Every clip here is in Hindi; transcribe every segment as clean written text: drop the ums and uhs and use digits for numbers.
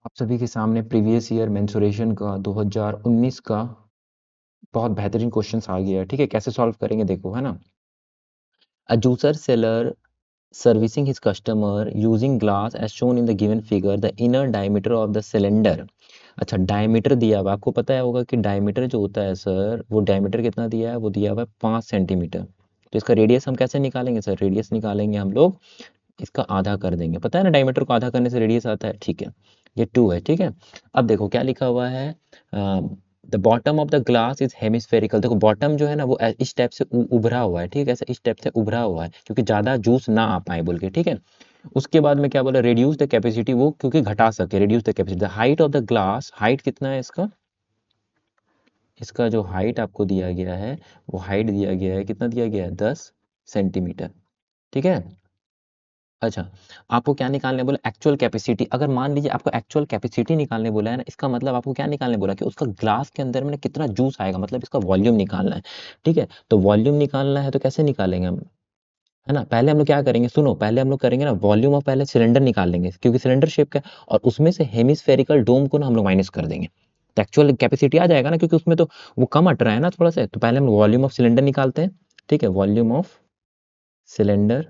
आप सभी के सामने प्रीवियस ईयर मेंसुरेशन का 2019 का बहुत बेहतरीन क्वेश्चंस आ गया है। ठीक है, कैसे सॉल्व करेंगे देखो, है ना। A juicer seller servicing his customer using glass as shown in the given figure, the inner diameter of the cylinder। अच्छा, डायमीटर दिया हुआ, आपको पता है होगा कि डायमीटर जो होता है सर, वो डायमीटर कितना दिया है, वो दिया हुआ है 5 सेंटीमीटर। तो इसका रेडियस हम कैसे निकालेंगे सर, रेडियस निकालेंगे हम लोग, इसका आधा कर देंगे। पता है ना, डायमीटर को आधा करने से रेडियस आता है। ठीक है, ये 2 है। ठीक है, अब देखो क्या लिखा हुआ है, the bottom of the glass is hemispherical. देखो बॉटम जो है ना, वो इस टाइप से उभरा हुआ है। ठीक है, ऐसे इस टाइप से उभरा हुआ है क्योंकि ज़्यादा जूस ना आ पाए बोल के। ठीक है, उसके बाद में क्या बोला, रिड्यूस द कैपेसिटी, वो क्योंकि घटा सके, reduce the capacity. The height of the glass, height कितना है इसका, इसका जो हाइट आपको दिया गया है, वो हाइट दिया गया है, कितना दिया गया है, 10 सेंटीमीटर। ठीक है, अच्छा, आपको क्या निकालने बोला, एक्चुअल कैपेसिटी। अगर मान लीजिए आपको एक्चुअल कैपेसिटी निकालने बोला है ना, इसका मतलब आपको क्या निकालने बोला कि उसका ग्लास के अंदर में ना कितना जूस आएगा, मतलब इसका वॉल्यूम निकालना है। ठीक है, तो वॉल्यूम निकालना है तो कैसे निकालेंगे हम, है ना। पहले हम लोग क्या करेंगे, सुनो, पहले हम लोग करेंगे ना वॉल्यूम ऑफ, पहले सिलेंडर निकाल लेंगे क्योंकि सिलेंडर शेप का है, और उसमें से हेमिस्फेरिकल डोम को ना हम लोग माइनस कर देंगे, तो एक्चुअल कैपेसिटी आ जाएगा ना, क्योंकि उसमें तो वो कम अट रहा है ना थोड़ा सा। तो पहले हम वॉल्यूम ऑफ सिलेंडर निकालते हैं। ठीक है, वॉल्यूम ऑफ सिलेंडर,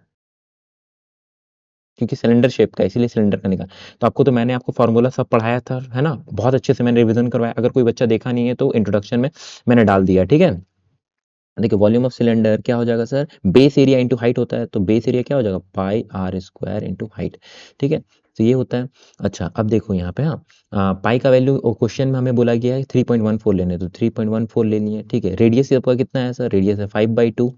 क्योंकि सिलेंडर शेप का है, इसीलिए सिलेंडर का निकाल। तो आपको तो मैंने आपको फार्मूला सब पढ़ाया था, है ना, बहुत अच्छे से मैंने रिवीजन करवाया। अगर कोई बच्चा देखा नहीं है तो इंट्रोडक्शन में मैंने डाल दिया। ठीक है, देखिए वॉल्यूम ऑफ सिलेंडर क्या हो जाएगा sir, base area into height होता है, तो बेस एरिया क्या हो जाएगा, पाई आर स्क्वायर इंटू हाइट। ठीक है, तो ये होता है। अच्छा, अब देखो यहाँ पे, हाँ, पाई का वैल्यू क्वेश्चन में हमें बोला गया है 3.14 लेने, तो 3.14 ले लिए। ठीक है, रेडियस आपका कितना है सर, रेडियस है 5/2,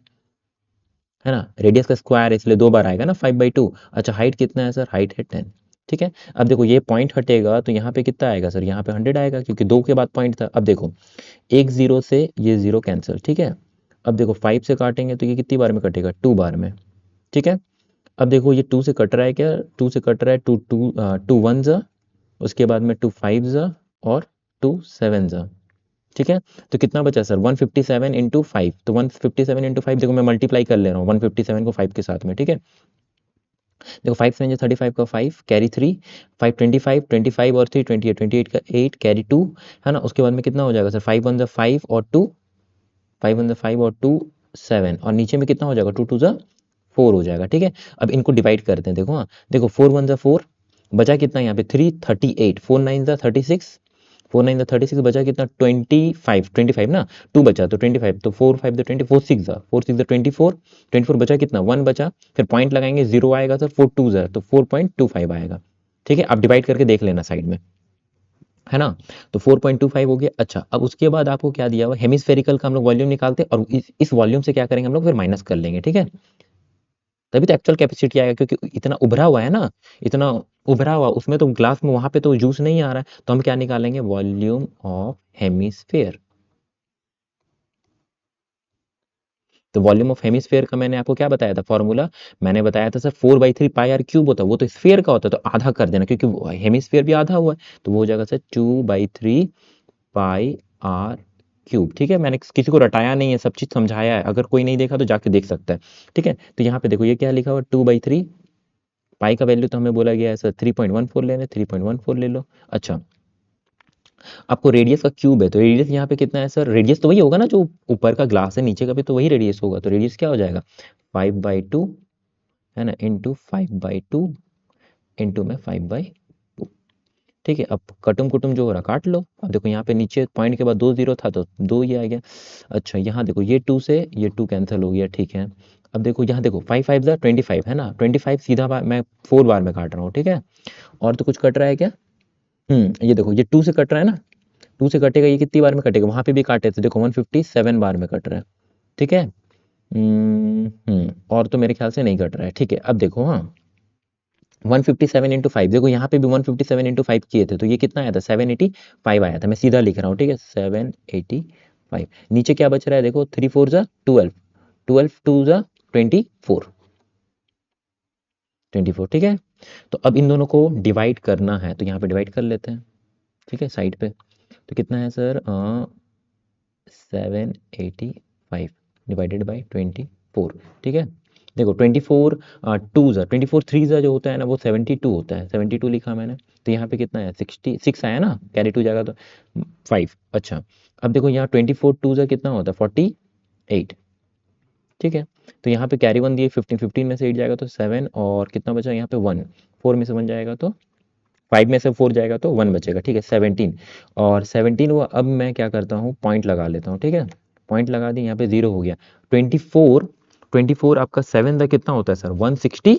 है ना, रेडियस का स्क्वायर है इसलिए 2 बार आएगा ना 5/2। अच्छा, हाइट कितना है सर, हाइट है 10। ठीक है, अब देखो ये पॉइंट हटेगा तो यहाँ पे कितना आएगा सर, यहाँ पे 100 आएगा क्योंकि 2 के बाद पॉइंट था। अब देखो एक जीरो से ये जीरो कैंसिल। ठीक है, अब देखो 5 से काटेंगे तो ये कितनी बार में कटेगा, 2 बार में। ठीक है, अब देखो ये 2 से कट रहा है, क्या 2 से कट रहा है, 2 1 जा, उसके बाद में 2 5 जा, और 2 7 जा। ठीक है, तो कितना बचा सर, 157 इंटू 5। तो 157 इंटू 5, देखो मैं मल्टीप्लाई कर ले रहा हूँ 157 को 5 के साथ में। ठीक है, देखो 5 से 35 का 5 कैरी 3, 5 25, 25 और 3 28, 28 का 8 कैरी 2, है ना। उसके बाद में कितना हो जाएगा सर, 5 1 5 और 2, 5 1 5 और 2 7, और नीचे में कितना हो जाएगा, 2 2 4 हो जाएगा। ठीक है, अब इनको डिवाइड करते हैं। देखो, हाँ, देखो 4 1 4, बचा कितना यहाँ पे 3 38, 4 9 36, 4 9 36, बचा कितना 25, 25 ना, 2 बचा तो 25, तो 4 5 20, 4 6 4 6 24, 24 बचा कितना 1 बचा, फिर पॉइंट लगाएंगे 0 आएगा सर, 4 2 तो 4.25 आएगा। ठीक है, आप डिवाइड करके देख लेना साइड में, है ना। तो 4.25 हो गया। अच्छा, अब उसके बाद आपको क्या दिया हुआ, हेमिस्फेरिकल का हम लोग वॉल्यूम निकालते हैं, और इस वॉल्यूम से क्या करेंगे हम लोग, फिर माइनस कर लेंगे। ठीक है, तभी तो एक्चुअल कैपेसिटी आएगा, क्योंकि इतना उभरा हुआ है ना, इतना उभरा हुआ, उसमें तो ग्लास में वहां पे तो जूस नहीं आ रहा है, तो हम क्या निकालेंगे, वॉल्यूम ऑफ हेमिस्फेयर। तो वॉल्यूम ऑफ हेमिस्फेयर का मैंने आपको क्या बताया था फॉर्मूला, मैंने बताया था सर 4/3 पाई आर क्यूब होता है, वो तो स्फेयर का होता है, तो आधा कर देना, क्योंकि हेमिस्फेयर भी आधा हुआ है, तो वो हो जाएगा सर 2/3 पाई आर क्यूब। ठीक है, मैंने किसी को रटाया नहीं है, सब चीज समझाया है, अगर कोई नहीं देखा तो जाके देख सकता है। ठीक है, तो यहाँ पे देखो ये क्या लिखा हुआ, 2/3 पाई का वैल्यू तो हमें बोला गया है सर 3.14 लेने, 3.14 ले लो। अच्छा, आपको रेडियस का क्यूब है, तो रेडियस यहाँ पे कितना है सर, रेडियस तो वही होगा ना, जो ऊपर का ग्लास है नीचे का भी तो वही रेडियस होगा, तो रेडियस क्या हो जाएगा 5/2, है ना, इंटू 5/2 इंटू में 5/2। ठीक है, अब कटुम कुटुम जो हो रहा काट लो। अब देखो यहाँ पे नीचे पॉइंट के बाद 2 0 था तो 2 ये आ गया। अच्छा, यहाँ देखो ये 2 से ये 2 कैंसिल हो गया। ठीक है, अब देखो यहाँ देखो 5 5 25, है ना, 25 सीधा बार मैं 4 बार में काट रहा हूँ। ठीक है, और तो कुछ कट रहा है क्या, ये देखो ये 2 से कट रहा है ना, 2 से कटेगा, ये कितनी बार में कटेगा, वहां पे भी काटे थे, देखो 157 बार में कट रहा है। ठीक है, और तो मेरे ख्याल से नहीं कट रहा है। ठीक है, अब देखो, हाँ, 157 इंटू 5, देखो यहाँ पे भी 157 इंटू 5 किए थे, तो ये कितना आया था 785 आया था, मैं सीधा लिख रहा हूँ। ठीक है, 785, नीचे क्या बच रहा है, देखो 3 4 जा 12, 12 2 जा 24, 24। ठीक है, तो अब इन दोनों को डिवाइड करना है, तो यहाँ पे डिवाइड कर लेते हैं। ठीक है, साइड पे तो कितना है सर, 785 डिवाइडेड बाई 24। ठीक है, देखो 24 2 जा 24 3 जा जो होता है ना, वो 72 होता है, 72 लिखा मैंने, तो यहाँ पे कितना है 66 आया ना, कैरी 2 जाएगा तो 5। अच्छा अब देखो यहाँ 24 2 जा कितना होता है 48, ठीक है। तो यहाँ पे कैरी 1 दिए 15, 15 में से 8 जाएगा तो 7 और कितना बचा यहाँ पे 1, 4 में से 1 जाएगा तो 5 में से 4 जाएगा तो 1 बचेगा, ठीक है 17। और 17 हुआ, अब मैं क्या करता हूँ पॉइंट लगा लेता हूँ, ठीक है। पॉइंट लगा दी, यहाँ पे 0 हो गया। 24, 24 आपका 7 का कितना होता है सर 160,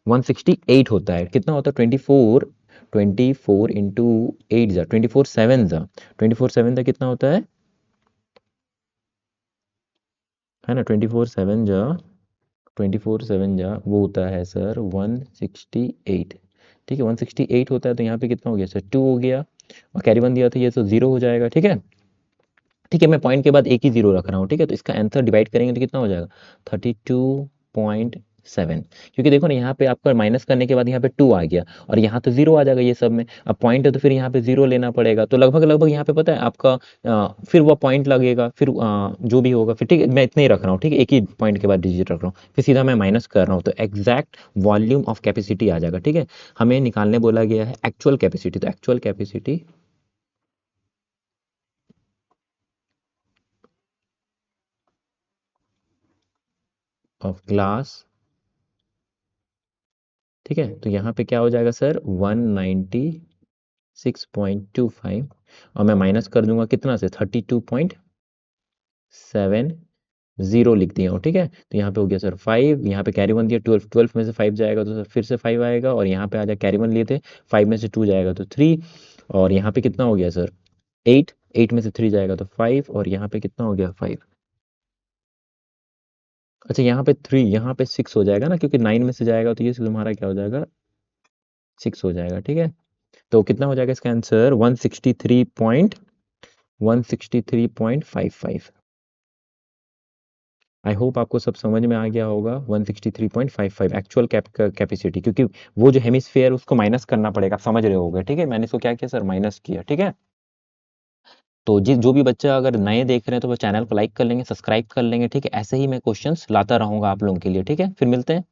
168 होता है। कितना होता है 24, 24 इंटू 8 जा 24 7 जा 24 7 का कितना होता है ना 24 7 जा 24 7 जा वो होता है सर 168, ठीक है 168 होता है। तो यहाँ पे कितना हो गया सर 2 हो गया, और कैरी 1 दिया था ये तो 0 हो जाएगा, ठीक है। ठीक है मैं पॉइंट के बाद एक ही 0 रख रहा हूँ, ठीक है। तो इसका आंसर डिवाइड करेंगे तो कितना हो जाएगा 32.7, क्योंकि देखो ना यहाँ पे आपका माइनस करने के बाद यहाँ पे 2 आ गया और यहाँ तो 0 आ जाएगा ये सब में। अब पॉइंट है तो फिर यहाँ पे 0 लेना पड़ेगा, तो लगभग लगभग यहाँ पे पता है आपका फिर वो पॉइंट लगेगा, फिर जो भी होगा फिर, ठीक है मैं इतना ही रख रहा हूँ, ठीक है एक ही पॉइंट के बाद डिजिट रख रहा हूँ, फिर सीधा मैं माइनस कर रहा हूँ तो एग्जैक्ट वॉल्यूम ऑफ कैपेसिटी आ जाएगा, ठीक है। हमें निकालने बोला गया है एक्चुअल कैपेसिटी, तो एक्चुअल कैपेसिटी ऑफ ग्लास, ठीक है। तो यहाँ पे क्या हो जाएगा सर 196.25, और मैं माइनस कर दूंगा कितना से 32.70 लिख दिया हूँ, ठीक है। तो यहाँ पे हो गया सर 5, यहाँ पे कैरी 1 दिया 12, 12 में से 5 जाएगा तो सर फिर से 5 आएगा, और यहाँ पे आ जाए कैरी 1 लिए थे 5 में से 2 जाएगा तो 3, और यहाँ पे कितना हो गया सर 8, 8 में से 3 जाएगा तो 5, और यहाँ पे कितना हो गया 5। अच्छा यहाँ पे 3, यहाँ पे 6 हो जाएगा ना, क्योंकि 9 में से जाएगा तो ये तुम्हारा क्या हो जाएगा 6 हो जाएगा, ठीक है। तो कितना हो जाएगा इसका आंसर 163.55। आई होप आपको सब समझ में आ गया होगा। 163.55 एक्चुअल कैपेसिटी, क्योंकि वो जो हेमिस्फेयर उसको माइनस करना पड़ेगा, आप समझ रहे होगे, ठीक है। मैंने इसको क्या किया सर माइनस किया, ठीक है। तो जिस जो भी बच्चा अगर नए देख रहे हैं तो वो चैनल को लाइक कर लेंगे, सब्सक्राइब कर लेंगे, ठीक है। ऐसे ही मैं क्वेश्चंस लाता रहूंगा आप लोगों के लिए, ठीक है। फिर मिलते हैं।